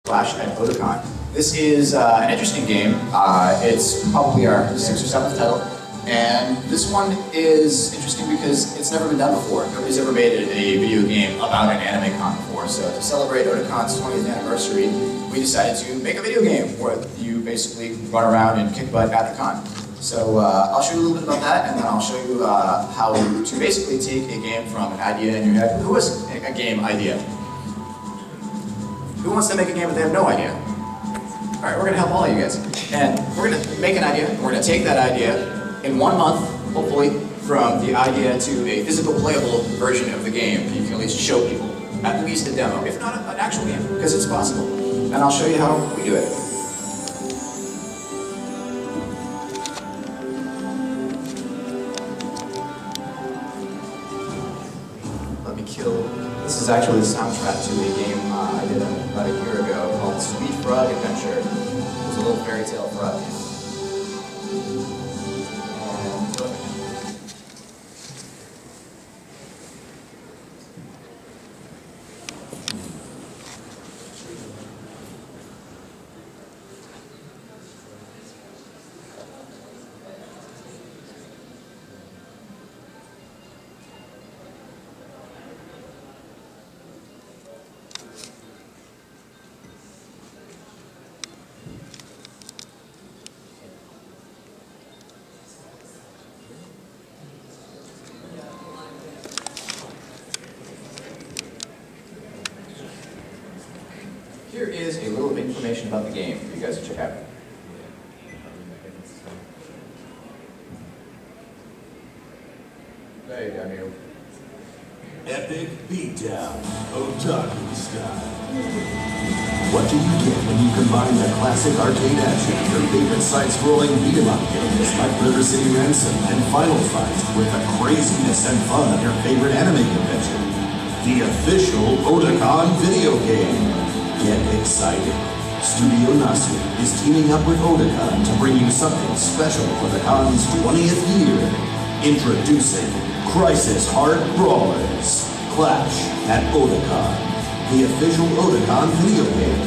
Katsucon. This is an interesting game. It's probably our 6th or 7th title. And this one is interesting because it's never been done before. Nobody's ever made a video game about an anime con before. So to celebrate Otacon's 20th anniversary, we decided to make a video game where you basically run around and kick butt at the con. So I'll show you a little bit about that, and then I'll show you how to basically take a game from an idea in your head. Who has a game idea? Who wants to make a game but they have no idea? All right, we're gonna help all of you guys. And we're gonna make an idea, and we're gonna take that idea in 1 month, hopefully, from the idea to a physical playable version of the game. You can at least show people, at least a demo, if not an actual game, because it's possible. And I'll show you how we do it. Let me kill. This is actually the soundtrack to a game I did about a year ago called Sweet Frog Adventure. It was a little fairy tale frog. Here is a little information about the game for you guys to check out. Hey, Daniel. Epic beatdown, otaku style. What do you get when you combine the classic arcade action, your favorite side-scrolling beat-em-up games like River City Ransom and Final Fight with the craziness and fun of your favorite anime convention? The official Otakon video game. Get excited. Studio Nasu is teaming up with Otakon to bring you something special for the con's 20th year. Introducing Crisis Heart Brawlers. Clash at Otakon, the official Otakon video game.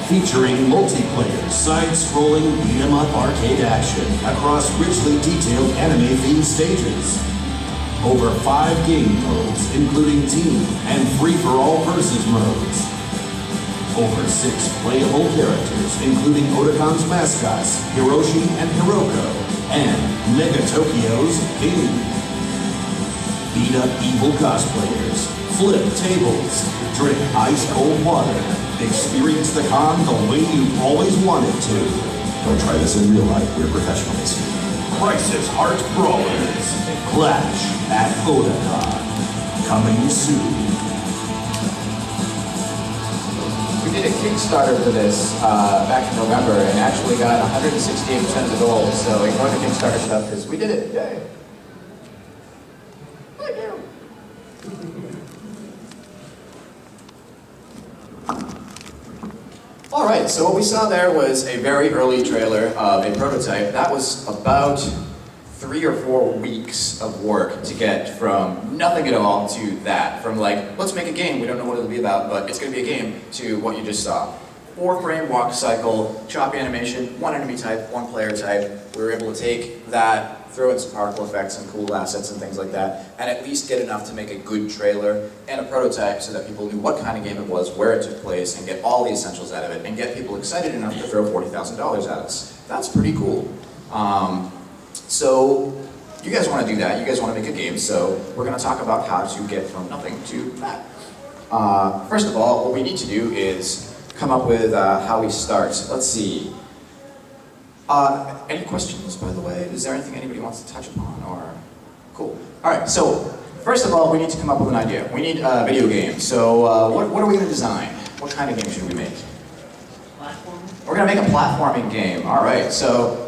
Featuring multiplayer, side-scrolling beat-em-up arcade action across richly detailed anime-themed stages. Over 5 game modes, including team and free-for-all versus modes. Over 6 playable characters, including Otakon's mascots, Hiroshi and Hiroko, and Mega Tokyo's King. Beat up evil cosplayers, flip tables, drink ice-cold water, experience the con the way you've always wanted to. Don't try this in real life, we're professionals. Crisis Heart Brawlers, Clash at Otakon, coming soon. We did a Kickstarter for this back in November and actually got 168% of the goals, so ignore the Kickstarter stuff because we did it. Yay! Thank you! Alright, so what we saw there was a very early trailer of a prototype. That was about 3 or 4 weeks of work to get from nothing at all to that. From like, let's make a game, we don't know what it'll be about, but it's going to be a game, to what you just saw. 4-frame walk cycle, choppy animation, 1 enemy type, 1 player type. We were able to take that, throw in some particle effects and cool assets and things like that, and at least get enough to make a good trailer and a prototype so that people knew what kind of game it was, where it took place, and get all the essentials out of it, and get people excited enough to throw $40,000 at us. That's pretty cool. So, you guys want to do that, you guys want to make a game, so we're going to talk about how to get from nothing to that. First of all, what we need to do is come up with how we start. Let's see. Any questions, by the way? Is there anything anybody wants to touch upon, or? Cool. Alright, so, first of all, we need to come up with an idea. We need a video game. So, what are we going to design? What kind of game should we make? Platforming? We're going to make a platforming game. Alright, so,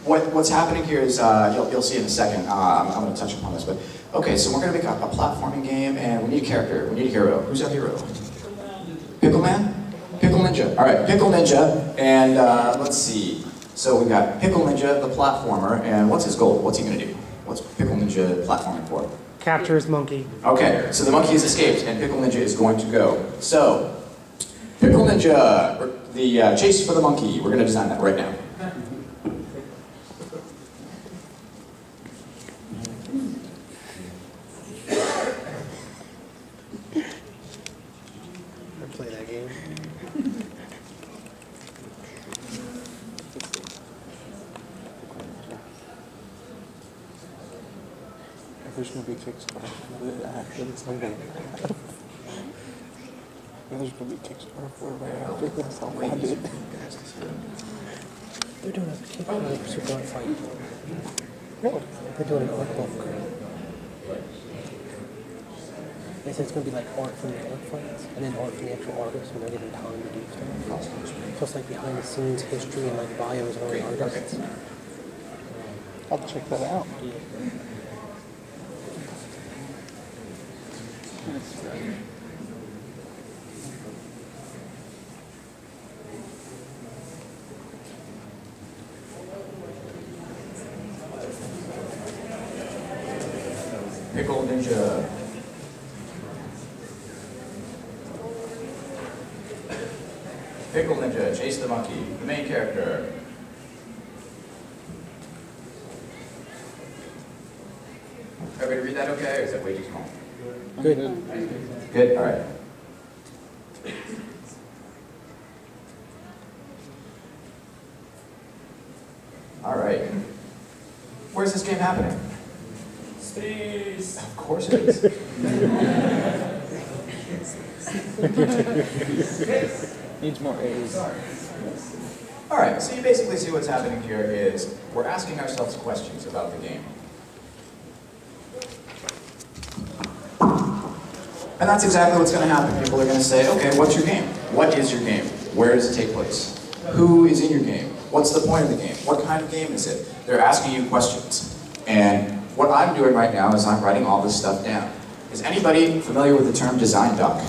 what's happening here is, you'll see in a second, I'm going to touch upon this, but, okay, so we're going to make a platforming game, and we need a character, we need a hero. Who's our hero? Pickle Man? Pickle Ninja. Alright, Pickle Ninja, and let's see. So we've got Pickle Ninja, the platformer, and what's his goal? What's he going to do? What's Pickle Ninja platforming for? Capture his monkey. Okay, so the monkey has escaped, and Pickle Ninja is going to go. So, Pickle Ninja, the chase for the monkey. We're going to design that right now. Play that game. There's gonna be Kickstarter for the action. I'm gonna laugh. There's gonna be Kickstarter for it right after this. I'll find it. They're doing a Kickstarter for Super Fight. Really? They're doing an art book. They said it's gonna be like art from the art fights, and then art from the actual artists when they're given time to do stuff. Plus like behind the scenes history and like bios of all the artists. I'll check that out. Pickle Ninja. Pickle Ninja, chase the monkey, the main character. Everybody read that okay, or is that way too small? Good. Good, all right. All right. Where's this game happening? Space. Of course it is. Needs more A's. All right, so you basically see what's happening here is we're asking ourselves questions about the game. And that's exactly what's going to happen. People are going to say, okay, what's your game? What is your game? Where does it take place? Who is in your game? What's the point of the game? What kind of game is it? They're asking you questions. And what I'm doing right now is I'm writing all this stuff down. Is anybody familiar with the term design doc?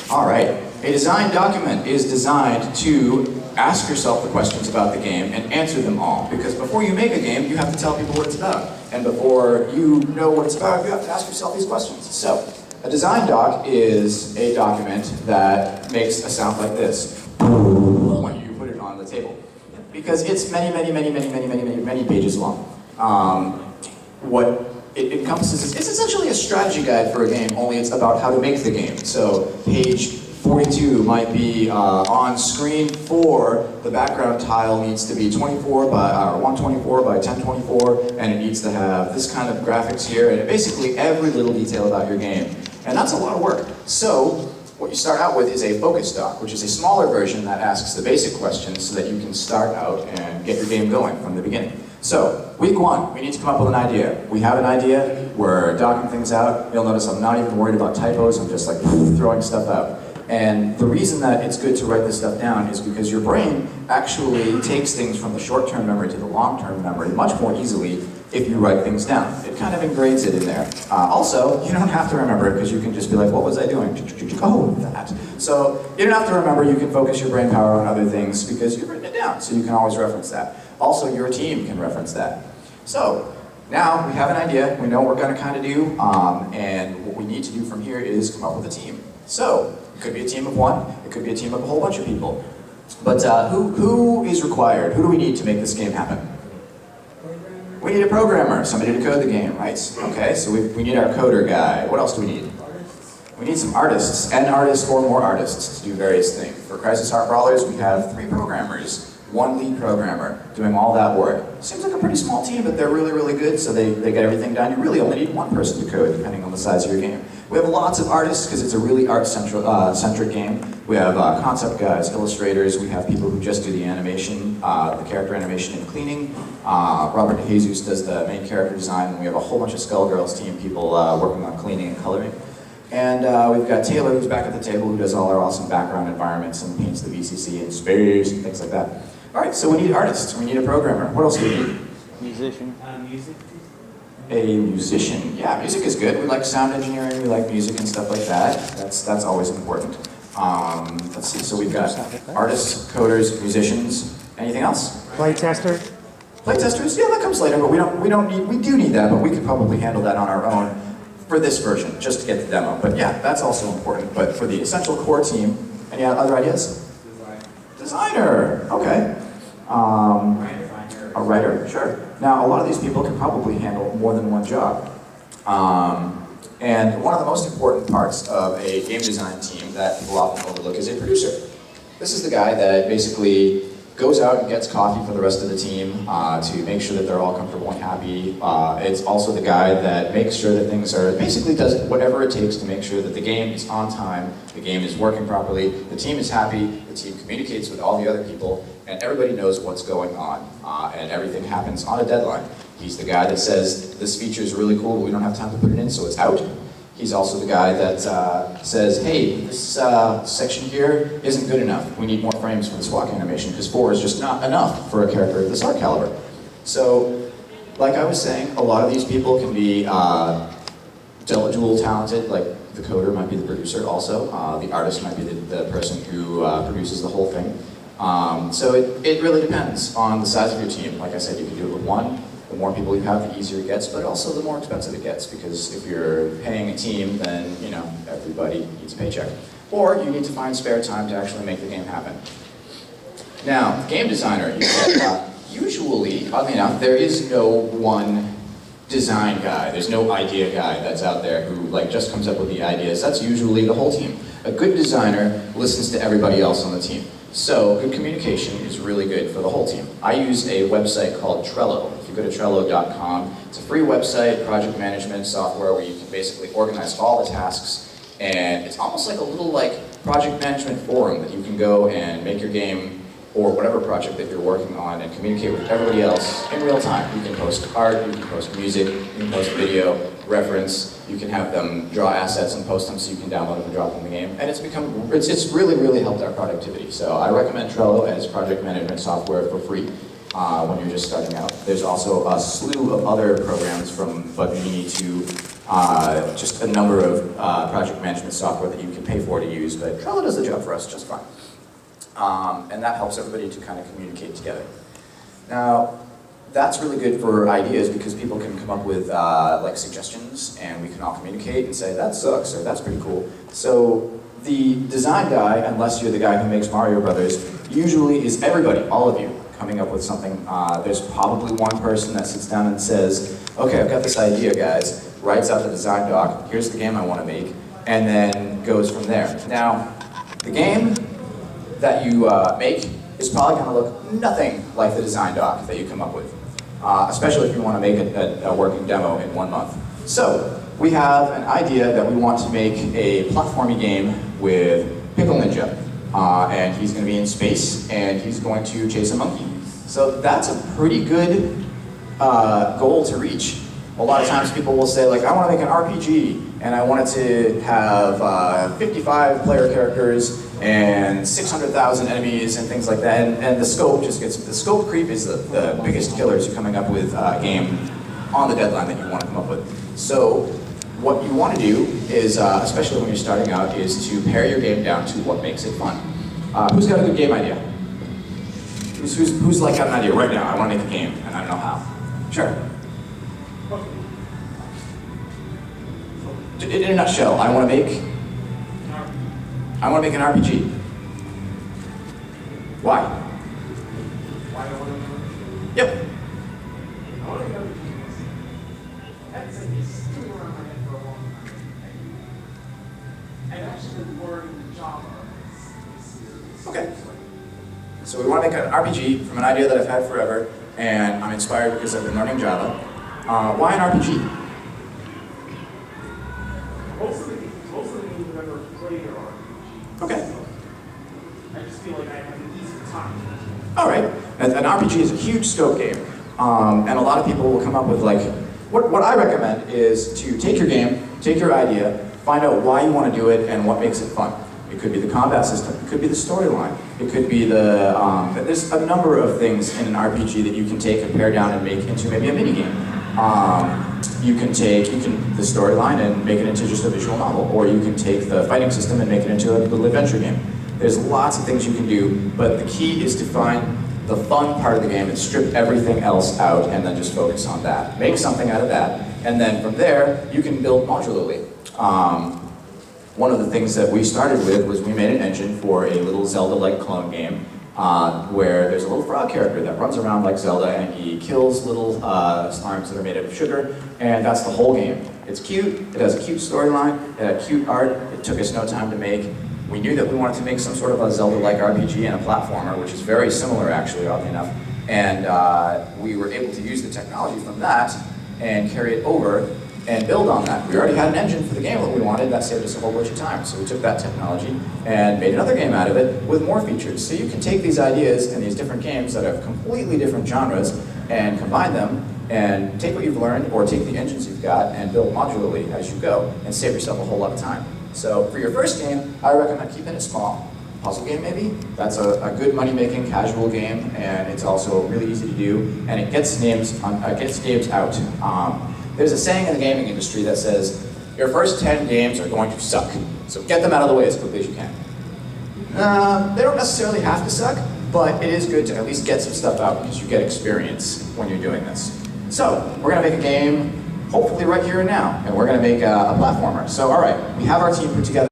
All right. A design document is designed to ask yourself the questions about the game and answer them all. Because before you make a game, you have to tell people what it's about. And before you know what it's about, you have to ask yourself these questions. So, a design doc is a document that makes a sound like this when you put it on the table. Because it's many pages long. What it encompasses is, it's essentially a strategy guide for a game, only it's about how to make the game. So page 42 might be on screen 4, the background tile needs to be 124 by 1024, and it needs to have this kind of graphics here, and basically every little detail about your game. And that's a lot of work. So what you start out with is a focus doc, which is a smaller version that asks the basic questions so that you can start out and get your game going from the beginning. So, week 1, we need to come up with an idea. We have an idea, we're docking things out. You'll notice I'm not even worried about typos, I'm just like throwing stuff out. And the reason that it's good to write this stuff down is because your brain actually takes things from the short-term memory to the long-term memory much more easily if you write things down. It kind of engrades it in there. Also, you don't have to remember it because you can just be like, what was I doing? Oh, that. So you don't have to remember, you can focus your brain power on other things because you've written it down, so you can always reference that. Also, your team can reference that. So now we have an idea, we know what we're going to kind of do, and what we need to do from here is come up with a team. So, it could be a team of 1, it could be a team of a whole bunch of people. But who is required? Who do we need to make this game happen? We need a programmer, somebody to code the game, right? Okay, so we need our coder guy. What else do we need? We need some artists, an artist or more artists to do various things. For Crisis Heart Brawlers, we have 3 programmers. 1 lead programmer doing all that work. Seems like a pretty small team, but they're really, really good, so they get everything done. You really only need 1 person to code, depending on the size of your game. We have lots of artists, because it's a really art-centric game. We have concept guys, illustrators, we have people who just do the animation, the character animation and cleaning. Robert DeJesus does the main character design, and we have a whole bunch of Skullgirls team people working on cleaning and coloring. And we've got Taylor, who's back at the table, who does all our awesome background environments and paints the VCC and space and things like that. All right, so we need artists, we need a programmer. What else do we need? Musician. Music. A musician. Yeah, music is good. We like sound engineering, we like music and stuff like that. That's always important. Let's see, so we've got artists, coders, musicians. Anything else? Playtester. Playtesters? Yeah, that comes later, but we do need that, but we could probably handle that on our own for this version, just to get the demo. But yeah, that's also important. But for the essential core team, Any other ideas? Designer, okay. A writer, sure. Now, a lot of these people can probably handle more than one job. And one of the most important parts of a game design team that people often overlook is a producer. This is the guy that basically goes out and gets coffee for the rest of the team to make sure that they're all comfortable and happy. It's also the guy that makes sure that things are, basically does whatever it takes to make sure that the game is on time, the game is working properly, the team is happy, the team communicates with all the other people, and everybody knows what's going on, and everything happens on a deadline. He's the guy that says, this feature is really cool, but we don't have time to put it in, so it's out. He's also the guy that says, hey, this section here isn't good enough. We need more frames for this walk animation, because 4 is just not enough for a character of this art caliber. So, like I was saying, a lot of these people can be dual talented, like the coder might be the producer also, the artist might be the person who produces the whole thing. So it really depends on the size of your team. Like I said, you can do it with one. The more people you have, the easier it gets, but also the more expensive it gets, because if you're paying a team, then, you know, everybody needs a paycheck. Or you need to find spare time to actually make the game happen. Now, game designer, you get, usually, oddly enough, there is no one design guy. There's no idea guy that's out there who like just comes up with the ideas. That's usually the whole team. A good designer listens to everybody else on the team. So good communication is really good for the whole team. I use a website called Trello. If you go to Trello.com, it's a free website, project management software where you can basically organize all the tasks, and it's almost like a little project management forum that you can go and make your game or whatever project that you're working on and communicate with everybody else in real time. You can post art, you can post music, you can post video, reference, you can have them draw assets and post them so you can download them and drop them in the game. And it's really helped our productivity. So I recommend Trello as project management software for free when you're just starting out. There's also a slew of other programs from Bugmini to just a number of project management software that you can pay for to use, but Trello does the job for us just fine. And that helps everybody to kind of communicate together. Now, that's really good for ideas because people can come up with suggestions and we can all communicate and say, that sucks, or that's pretty cool. So the design guy, unless you're the guy who makes Mario Brothers, usually is everybody, all of you, coming up with something. There's probably one person that sits down and says, okay, I've got this idea, guys, writes out the design doc, here's the game I want to make, and then goes from there. Now, the game that you make is probably going to look nothing like the design doc that you come up with, especially if you want to make a working demo in 1 month. So, we have an idea that we want to make a platforming game with Pickle Ninja, and he's going to be in space, and he's going to chase a monkey. So that's a pretty good goal to reach. A lot of times people will say, I want to make an RPG, and I want it to have 55 player characters and 600,000 enemies and things like that, and the scope just gets, the scope creep is the biggest killer to coming up with a game on the deadline that you want to come up with. So what you want to do is, especially when you're starting out, is to pare your game down to what makes it fun. Who's got a good game idea? Who's got an idea right now? I want to make a game, and I don't know how. Sure. In a nutshell, I want to make an RPG. Why? Why do I want to make an RPG? Yep. I want to make an RPG. That's sitting around my head for a long time. I've actually been learning Java this series. Okay. So we want to make an RPG from an idea that I've had forever, and I'm inspired because I've been learning Java. Why an RPG? Most of the games I've ever played are RPGs. Okay. I just feel like I have an easier time. All right. An RPG is a huge scope game, and a lot of people will come up with what I recommend is to take your game, take your idea, find out why you want to do it and what makes it fun. It could be the combat system, it could be the storyline, it could be there's a number of things in an RPG that you can take and pare down and make into maybe a mini game. You can take the storyline and make it into just a visual novel, or you can take the fighting system and make it into a little adventure game. There's lots of things you can do, but the key is to find the fun part of the game and strip everything else out and then just focus on that. Make something out of that, and then from there, you can build modularly. one of the things that we started with was we made an engine for a little Zelda-like clone game where there's a little frog character that runs around like Zelda and he kills little slimes that are made out of sugar, and that's the whole game. It's cute, it has a cute storyline, it had cute art, it took us no time to make. We knew that we wanted to make some sort of a Zelda-like RPG and a platformer, which is very similar actually, oddly enough, and we were able to use the technology from that and carry it over and build on that. We already had an engine for the game that we wanted, that saved us a whole bunch of time. So we took that technology and made another game out of it with more features. So you can take these ideas and these different games that have completely different genres and combine them and take what you've learned or take the engines you've got and build modularly as you go and save yourself a whole lot of time. So for your first game, I recommend keeping it small. Puzzle game maybe? That's a good money-making casual game, and it's also really easy to do, and it gets games out. There's a saying in the gaming industry that says, your first 10 games are going to suck, so get them out of the way as quickly as you can. They don't necessarily have to suck, but it is good to at least get some stuff out because you get experience when you're doing this. So, we're going to make a game, hopefully right here and now, and we're going to make a platformer. So, all right, we have our team put together.